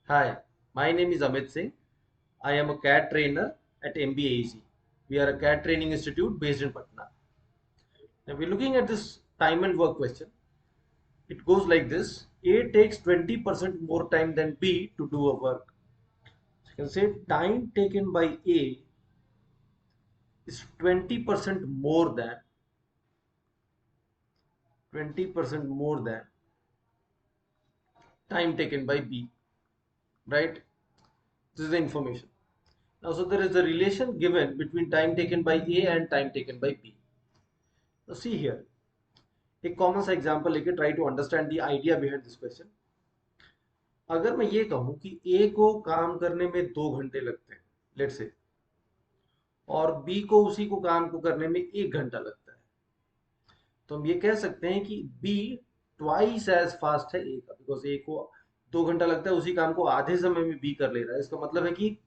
Hi, my name is Amit Singh. I am a CAT trainer at MBAEC. We are a CAT training institute based in Patna. Now we're looking at this time and work question. It goes like this. A takes 20% more time than B to do a work. So you can say time taken by A is 20% more than time taken by B, right? This is the information. Now, so there is a relation given between time taken by A and time taken by B. Now, see here, एक common सा example लेके try to understand the idea behind this question. अगर मैं ये कहूं कि ए को काम करने में 2 घंटे लगते हैं, लेट से, और बी को उसी को काम को करने में 1 घंटा लगता है, तो हम ये कह सकते हैं कि बी ट्वाइस एज फास्ट है ए का, बिकॉज ए को 2 घंटा लगता है, उसी काम को आधे समय में बी कर ले रहा है। इसका मतलब है कि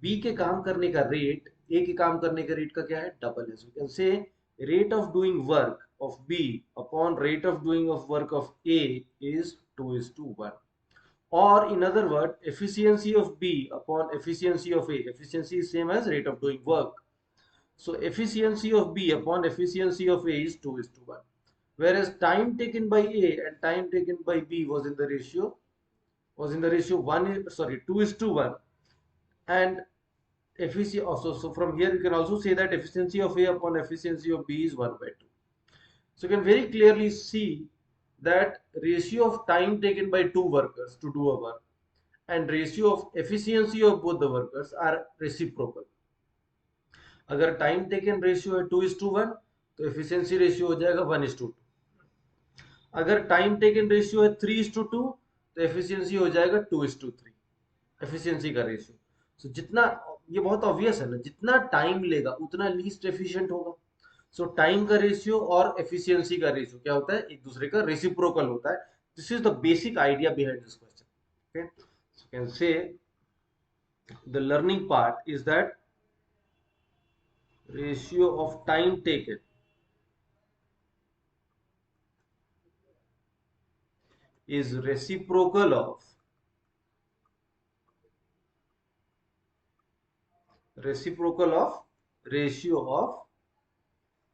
बी के काम करने का रेट ए के काम करने के रेट का क्या है, डबल है। So you can say rate of doing work of B upon rate of doing of work of A is 2:1. Or in other word, efficiency of B upon efficiency of A. Efficiency is same as rate of doing work. So efficiency of B upon efficiency of A is 2:1. Whereas time taken by A and time taken by B was in the ratio 2:1, and efficiency also. So from here you can also say that efficiency of A upon efficiency of B is 1/2. So you can very clearly see that ratio of time taken by two workers to do a work and ratio of efficiency of both the workers are reciprocal. अगर time taken ratio है 2:1, तो efficiency ratio हो जाएगा 1:2। अगर time taken ratio है 3:2, तो efficiency हो जाएगा 2:3, एफिशिएंसी का रेशियो। सो जितना, ये बहुत ऑब्वियस है ना, जितना टाइम लेगा उतना लीस्ट एफिशिएंट होगा। सो टाइम का रेशियो और एफिशिएंसी का रेशियो क्या होता है, एक दूसरे का रेसिप्रोकल होता है। This is the basic idea behind this question. Okay, so can say the learning part is that ratio of time taken is reciprocal of ratio of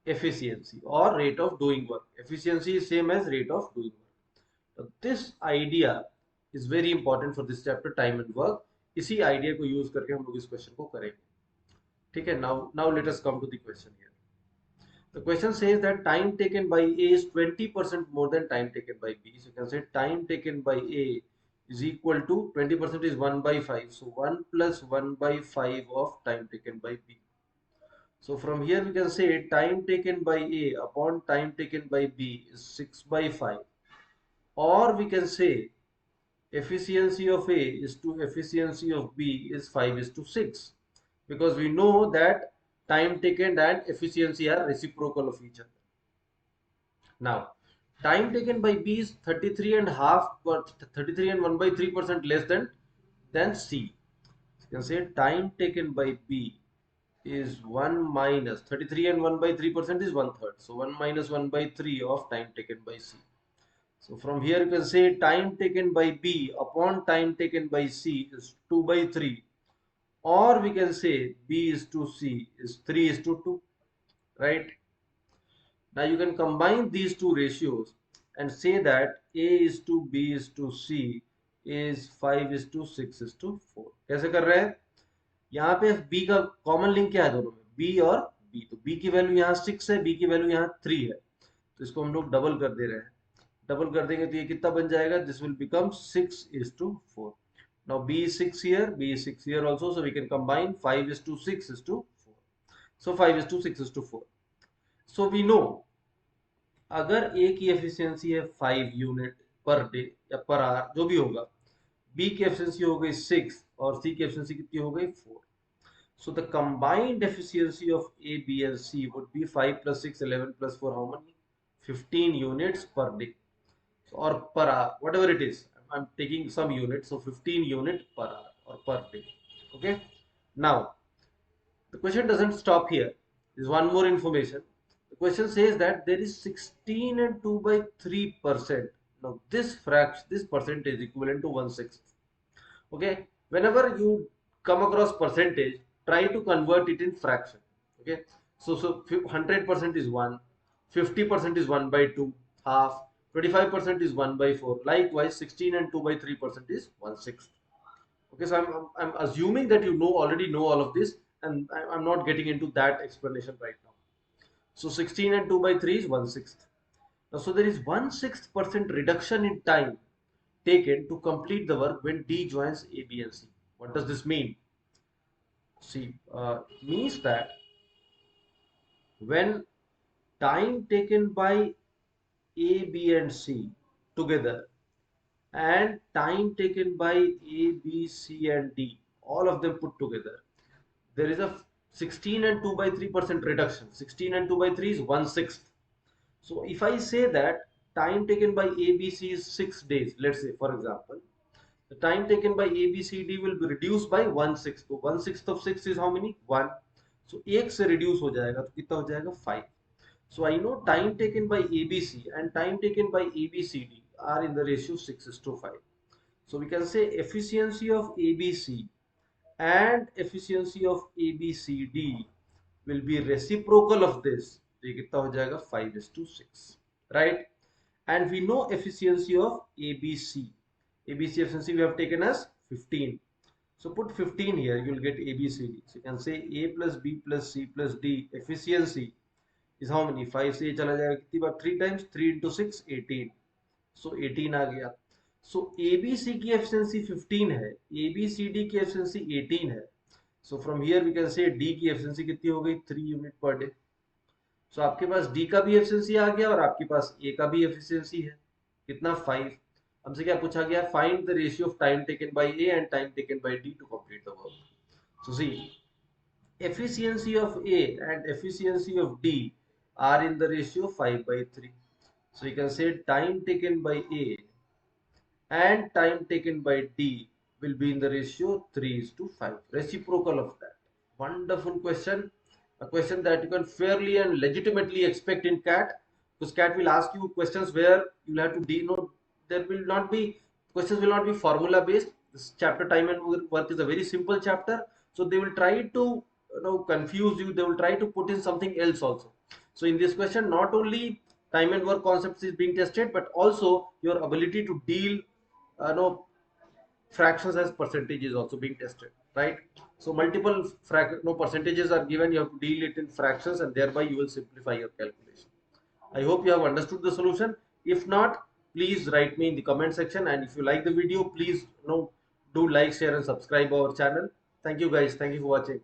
efficiency or rate of doing work. Efficiency is same as rate of doing work. So this idea is very important for this chapter time and work. इसी idea को use करके हम लोग इस question को करेंगे। ठीक है, now let us come to the question here. The question says that time taken by A is 20% more than time taken by B. So you can say time taken by A is equal to 20% is 1 by 5. So 1 plus 1 by 5 of time taken by B. So from here we can say time taken by A upon time taken by B is 6 by 5. Or we can say efficiency of A is to efficiency of B is 5:6. Because we know that time taken and efficiency are reciprocal of each other. Now, time taken by B is 33 and half, but 33 and 1/3% less than C. You can say time taken by B is 1 minus 33 and 1/3% is 1/3. So 1 minus 1/3 of time taken by C. So from here you can say time taken by B upon time taken by C is 2/3. Or we can say B is to C is 3:2, right? Now you can combine these two ratios and say that A is to B is to C is 5:6:4. कैसे कर रहे हैं? यहाँ पे B का common link क्या है दोनों में, B और B। तो B की वैल्यू यहाँ 6 है, B की वैल्यू यहाँ 3 है, तो इसको हम लोग डबल कर दे रहे हैं। डबल कर देंगे तो ये कितना बन जाएगा, this will become 6:4। Now B is 6 here, B is 6 here also, so we can combine 5:6:4. So 5:6:4. So we know अगर ए की एफिशिएंसी है 5 यूनिट पर डे या पर आवर जो भी होगा, बी की एफिशिएंसी हो गई 6 और सी की एफिशिएंसी कितनी हो गई 4। So the combined efficiency of A B and C would be 5 + 6 11 + 4 how many, 15 units per day और per hour, whatever it is, I am taking some unit, so 15 unit per hour और per day. Okay, now the question doesn't stop here. There's one more information. The question says that there is 16 and 2/3%. Now this fraction, this percentage equivalent to 1/6. Okay, whenever you come across percentage, try to convert it in fraction. Okay, so 100% is 1, 50% is 1 by 2, half, 25% is 1 by 4. Likewise, 16 and 2 by 3% is 1/6. Okay, so I'm assuming that you already know all of this, and I'm not getting into that explanation right now. So 16 and 2 by 3 is 1/6. Now, so there is 1/6% reduction in time taken to complete the work when D joins A, B, and C. What does this mean? See, means that when time taken by A, B, and C together and time taken by A, B, C, and D, all of them put together, there is a 16 and 2 by 3% reduction. 16 and 2 by 3 is 1/6. So if I say that time taken by ABC is 6 days, let's say for example, the time taken by ABCD will be reduced by 1/6. So 1/6 of 6 is how many? 1. So 1 से reduce हो जाएगा तो कितना हो जाएगा? 5. So I know time taken by ABC and time taken by ABCD are in the ratio 6:5. So we can say efficiency of ABC and efficiency of ABCD will be reciprocal of this. तो ये कितना हो जाएगा? 5:6, right? And we know efficiency of ABC. ABC efficiency we have taken as 15. So put 15 here, you will get ABCD. So you can say A plus B plus C plus D efficiency is how many? 5 से ये चला जाएगा कितनी बार? 3 times 3 into 6 18. So 18 आ गया. So ABC की efficiency 15 है, ABCD की efficiency 18 है. So from here we can say D की efficiency कितनी हो गई? 3 unit per day. So आपके पास D का भी efficiency आ गया और आपके पास A का भी efficiency है. कितना? 5. हमसे क्या पूछा गया? Find the ratio of time taken by A and time taken by D to complete the work. So see, efficiency of A and efficiency of D are in the ratio 5 by 3. So you can say time taken by A and time taken by D will be in the ratio 3:5. Reciprocal of that. Wonderful question. A question that you can fairly and legitimately expect in CAT, because CAT will ask you questions where you'll have to denote. There will not be questions will not be formula based. This chapter time and work is a very simple chapter, so they will try to confuse you. They will try to put in something else also. So in this question, not only time and work concepts is being tested, but also your ability to deal no fractions as percentage is also being tested, right? So multiple no percentages are given, you have to deal it in fractions, and thereby you will simplify your calculation. I hope you have understood the solution. If not, please write me in the comment section, and if you like the video, please do like, share, and subscribe our channel. Thank you guys. Thank you for watching.